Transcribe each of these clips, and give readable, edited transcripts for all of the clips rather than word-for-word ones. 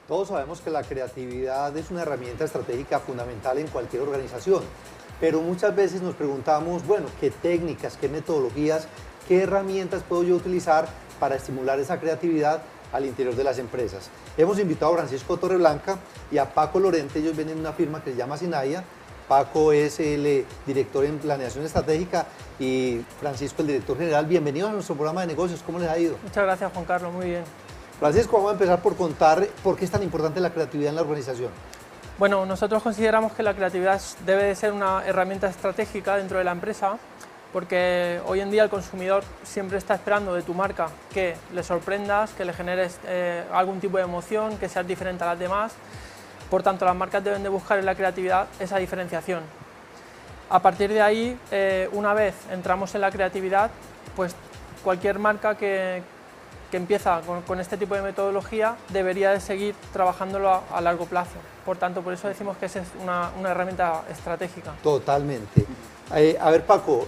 Todos sabemos que la creatividad es una herramienta estratégica fundamental en cualquier organización, pero muchas veces nos preguntamos, bueno, ¿qué técnicas, qué metodologías, qué herramientas puedo yo utilizar para estimular esa creatividad al interior de las empresas? Hemos invitado a Francisco Torreblanca y a Paco Lorente. Ellos vienen de una firma que se llama Sinaya. Paco es el director en planeación estratégica y Francisco el director general. Bienvenidos a nuestro programa de negocios. ¿Cómo les ha ido? Muchas gracias, Juan Carlos, muy bien. Francisco, vamos a empezar por contar por qué es tan importante la creatividad en la organización. Bueno, nosotros consideramos que la creatividad debe de ser una herramienta estratégica dentro de la empresa, porque hoy en día el consumidor siempre está esperando de tu marca que le sorprendas, que le generes algún tipo de emoción, que seas diferente a las demás. Por tanto, las marcas deben de buscar en la creatividad esa diferenciación. A partir de ahí, una vez entramos en la creatividad, pues cualquier marca que empieza con este tipo de metodología debería de seguir trabajándolo a largo plazo. Por tanto, por eso decimos que esa es una herramienta estratégica. Totalmente. A ver, Paco,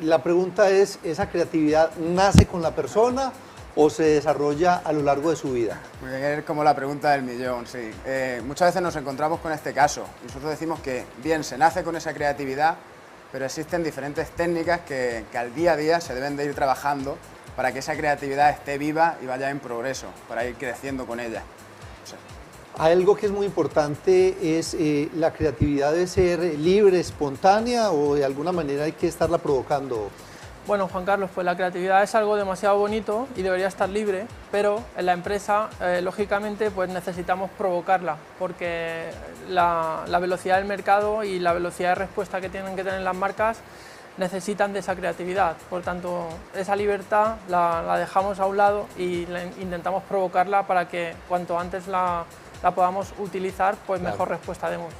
la pregunta es, ¿esa creatividad nace con la persona o se desarrolla a lo largo de su vida? Muy bien, es como la pregunta del millón, sí. Muchas veces nos encontramos con este caso y nosotros decimos que bien, se nace con esa creatividad, pero existen diferentes técnicas que al día a día se deben de ir trabajando para que esa creatividad esté viva y vaya en progreso, para ir creciendo con ella. Algo que es muy importante es la creatividad debe ser libre, espontánea o de alguna manera hay que estarla provocando. Bueno, Juan Carlos, pues la creatividad es algo demasiado bonito y debería estar libre, pero en la empresa, lógicamente, pues necesitamos provocarla, porque la velocidad del mercado y la velocidad de respuesta que tienen que tener las marcas necesitan de esa creatividad. Por tanto, esa libertad la dejamos a un lado y intentamos provocarla para que cuanto antes la podamos utilizar, pues mejor respuesta demos.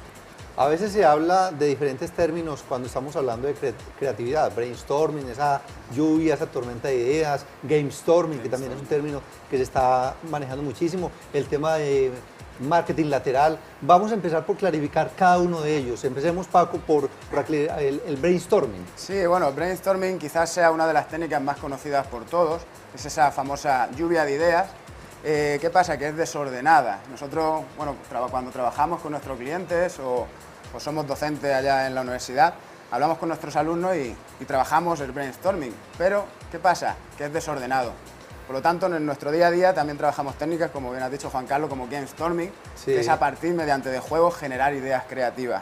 A veces se habla de diferentes términos cuando estamos hablando de creatividad, brainstorming, esa lluvia, esa tormenta de ideas, gamestorming, que también es un término que se está manejando muchísimo, el tema de marketing lateral. Vamos a empezar por clarificar cada uno de ellos. Empecemos, Paco, por el brainstorming. Sí, bueno, el brainstorming quizás sea una de las técnicas más conocidas por todos, es esa famosa lluvia de ideas. ¿Qué pasa? Que es desordenada. Nosotros, bueno, cuando trabajamos con nuestros clientes o somos docentes allá en la universidad, hablamos con nuestros alumnos y trabajamos el brainstorming. Pero, ¿qué pasa? Que es desordenado. Por lo tanto, en nuestro día a día también trabajamos técnicas, como bien has dicho, Juan Carlos, como gamestorming, que es a partir, mediante de juegos, generar ideas creativas.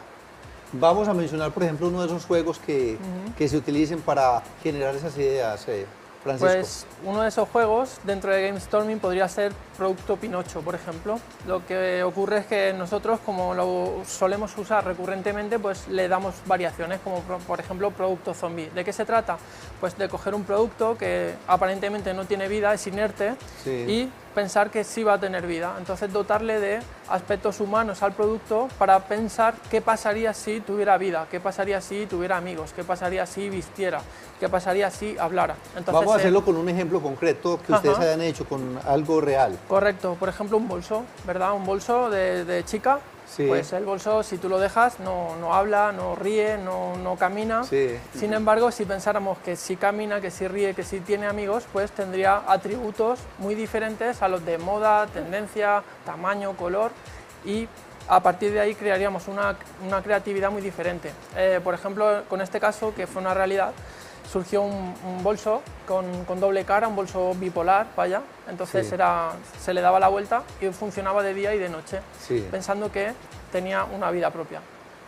Vamos a mencionar, por ejemplo, uno de esos juegos que se utilicen para generar esas ideas, Francisco. Pues uno de esos juegos dentro de gamestorming podría ser Producto Pinocho, por ejemplo. Lo que ocurre es que nosotros, como lo solemos usar recurrentemente, pues le damos variaciones, como por ejemplo Producto Zombie. ¿De qué se trata? Pues de coger un producto que aparentemente no tiene vida, es inerte, y pensar que sí va a tener vida. Entonces dotarle de aspectos humanos al producto para pensar qué pasaría si tuviera vida, qué pasaría si tuviera amigos, qué pasaría si vistiera, qué pasaría si hablara. Entonces, vamos a hacerlo con un ejemplo concreto que ustedes hayan hecho, con algo real. Correcto, por ejemplo un bolso, ¿verdad? Un bolso de chica. Sí. Pues el bolso, si tú lo dejas, no habla, no ríe, no camina. Sí. Sin embargo, si pensáramos que si camina, que si ríe, que si tiene amigos, pues tendría atributos muy diferentes a los de moda, tendencia, tamaño, color, y a partir de ahí crearíamos una creatividad muy diferente. Por ejemplo, con este caso, que fue una realidad, surgió un bolso con doble cara, un bolso bipolar, vaya, entonces se le daba la vuelta y funcionaba de día y de noche, pensando que tenía una vida propia.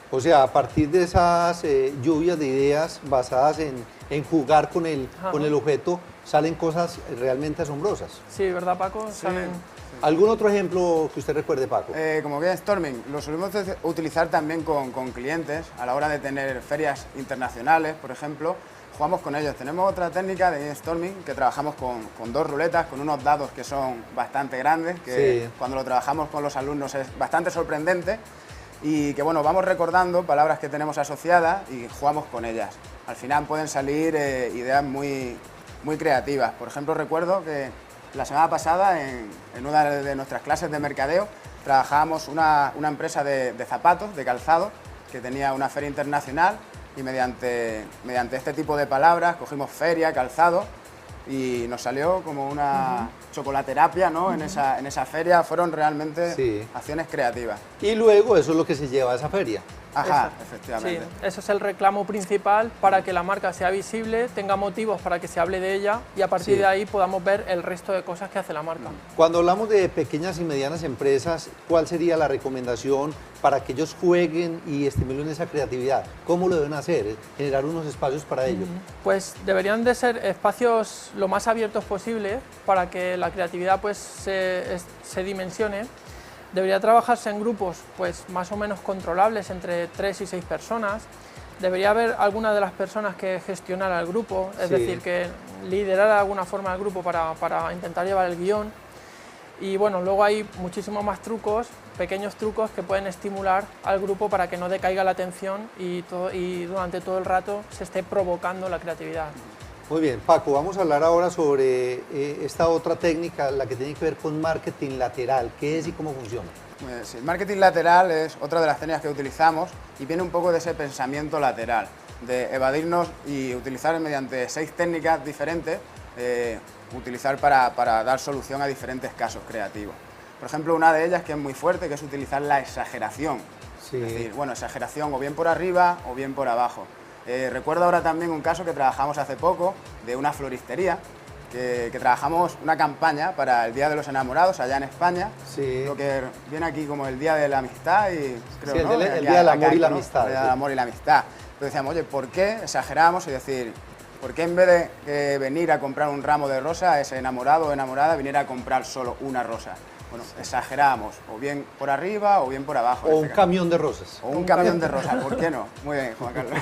O sea, a partir de esas lluvias de ideas basadas en jugar con el objeto, salen cosas realmente asombrosas. Sí, ¿verdad, Paco? Sí. ¿Algún otro ejemplo que usted recuerde, Paco? Como brainstorming, lo solemos utilizar también con clientes a la hora de tener ferias internacionales, por ejemplo. Jugamos con ellos. Tenemos otra técnica de brainstorming que trabajamos con dos ruletas, con unos dados que son bastante grandes, que cuando lo trabajamos con los alumnos es bastante sorprendente y que bueno, vamos recordando palabras que tenemos asociadas y jugamos con ellas. Al final pueden salir ideas muy creativas. Por ejemplo, recuerdo que la semana pasada en una de nuestras clases de mercadeo trabajábamos una empresa de zapatos, de calzado, que tenía una feria internacional y mediante este tipo de palabras cogimos feria, calzado y nos salió como una chocolaterapia, ¿no? En esa feria fueron realmente acciones creativas. Y luego eso es lo que se lleva a esa feria. Ajá, efectivamente. Sí, eso es el reclamo principal para que la marca sea visible, tenga motivos para que se hable de ella y a partir de ahí podamos ver el resto de cosas que hace la marca. Cuando hablamos de pequeñas y medianas empresas, ¿cuál sería la recomendación para que ellos jueguen y estimulen esa creatividad? ¿Cómo lo deben hacer? Generar unos espacios para ello. Pues deberían de ser espacios lo más abiertos posible para que la creatividad pues se dimensione. Debería trabajarse en grupos pues más o menos controlables, entre 3 y 6 personas. Debería haber alguna de las personas que gestionara el grupo, es decir, que liderara de alguna forma el grupo para intentar llevar el guión. Y bueno, luego hay muchísimos más trucos, pequeños trucos que pueden estimular al grupo para que no decaiga la atención y durante todo el rato se esté provocando la creatividad. Muy bien, Paco, vamos a hablar ahora sobre esta otra técnica, la que tiene que ver con marketing lateral. ¿Qué es y cómo funciona? Pues el marketing lateral es otra de las técnicas que utilizamos y viene un poco de ese pensamiento lateral, de evadirnos y utilizar mediante 6 técnicas diferentes, utilizar para dar solución a diferentes casos creativos. Por ejemplo, una de ellas que es muy fuerte, que es utilizar la exageración. Es decir, bueno, exageración o bien por arriba o bien por abajo. Recuerdo ahora también un caso que trabajamos hace poco de una floristería, que trabajamos una campaña para el Día de los Enamorados allá en España, lo que viene aquí como el Día de la Amistad y creo, ¿no? el Día del Amor y la Amistad. El Día del Amor y la Amistad. Entonces decíamos, oye, ¿por qué exageramos y decir, por qué en vez de venir a comprar un ramo de rosa, ese enamorado o enamorada viniera a comprar solo una rosa? Bueno, exageramos, o bien por arriba o bien por abajo. O un camión de rosas. O un camión de rosas, ¿por qué no? Muy bien, Juan Carlos.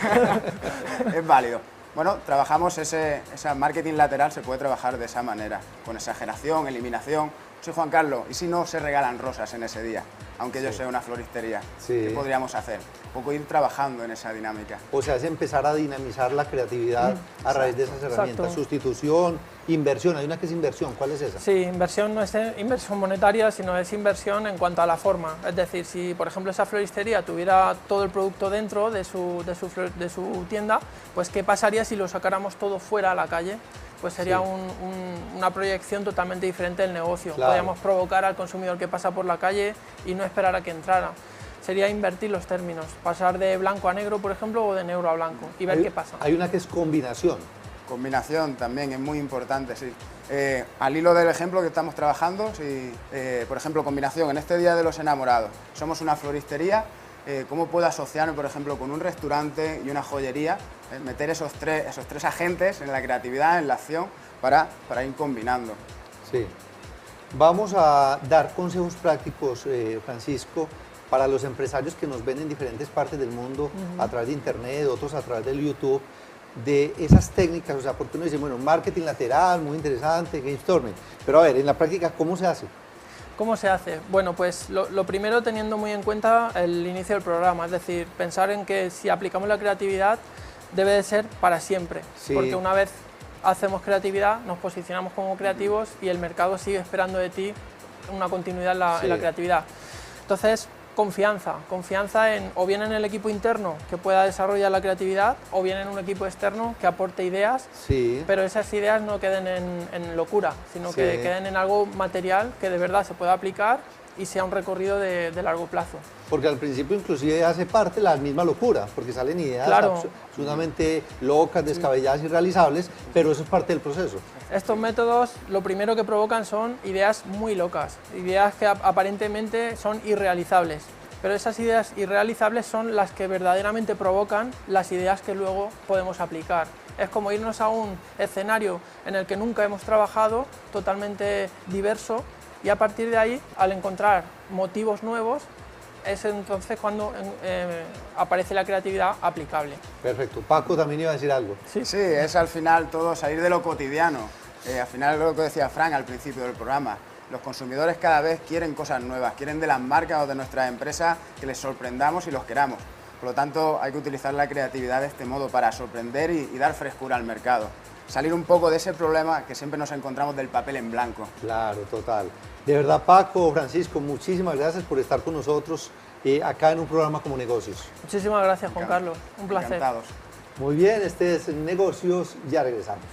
Es válido. Bueno, trabajamos ese marketing lateral, se puede trabajar de esa manera, con exageración, eliminación. Soy Juan Carlos, ¿y si no se regalan rosas en ese día? Aunque yo sea una floristería, ¿qué podríamos hacer? Un poco ir trabajando en esa dinámica. O sea, es empezar a dinamizar la creatividad a raíz de esas herramientas. Exacto. Sustitución, inversión. Hay una que es inversión, ¿cuál es esa? Sí, inversión no es inversión monetaria, sino es inversión en cuanto a la forma. Es decir, si por ejemplo esa floristería tuviera todo el producto dentro de su tienda, pues ¿qué pasaría si lo sacáramos todo fuera a la calle? Pues sería una proyección totalmente diferente del negocio. Claro. Podríamos provocar al consumidor que pasa por la calle y no esperar a que entrara. Sería invertir los términos, pasar de blanco a negro, por ejemplo, o de negro a blanco y ver qué pasa. Hay una que es combinación. Combinación también es muy importante, sí. Al hilo del ejemplo que estamos trabajando, por ejemplo, combinación, en este Día de los Enamorados, somos una floristería, ¿cómo puedo asociarme, por ejemplo, con un restaurante y una joyería? Meter esos tres agentes en la creatividad, en la acción, para ir combinando. Sí. Vamos a dar consejos prácticos, Francisco, para los empresarios que nos ven en diferentes partes del mundo, a través de Internet, otros a través del YouTube, de esas técnicas, o sea, porque uno dice, bueno, marketing lateral, muy interesante, brainstorming, pero a ver, en la práctica, ¿cómo se hace? ¿Cómo se hace? Bueno, pues lo primero teniendo muy en cuenta el inicio del programa, es decir, pensar en que si aplicamos la creatividad debe de ser para siempre, porque una vez hacemos creatividad, nos posicionamos como creativos y el mercado sigue esperando de ti una continuidad en la creatividad. Entonces, confianza o bien en el equipo interno que pueda desarrollar la creatividad o bien en un equipo externo que aporte ideas, pero esas ideas no queden en locura, sino que queden en algo material que de verdad se pueda aplicar y sea un recorrido de largo plazo. Porque al principio inclusive hace parte la misma locura, porque salen ideas absolutamente locas, descabelladas, irrealizables, pero eso es parte del proceso. Estos métodos lo primero que provocan son ideas muy locas, ideas que aparentemente son irrealizables, pero esas ideas irrealizables son las que verdaderamente provocan las ideas que luego podemos aplicar. Es como irnos a un escenario en el que nunca hemos trabajado, totalmente diverso, y a partir de ahí, al encontrar motivos nuevos, es entonces cuando aparece la creatividad aplicable. Perfecto. Paco también iba a decir algo. Sí, es al final todo salir de lo cotidiano. Al final lo que decía Fran al principio del programa, los consumidores cada vez quieren cosas nuevas, quieren de las marcas o de nuestras empresas que les sorprendamos y los queramos. Por lo tanto, hay que utilizar la creatividad de este modo para sorprender y dar frescura al mercado. Salir un poco de ese problema que siempre nos encontramos del papel en blanco. Claro, total. De verdad, Paco, Francisco, muchísimas gracias por estar con nosotros acá en un programa como Negocios. Muchísimas gracias, Juan Carlos. Un placer. Encantados. Muy bien, este es Negocios, ya regresamos.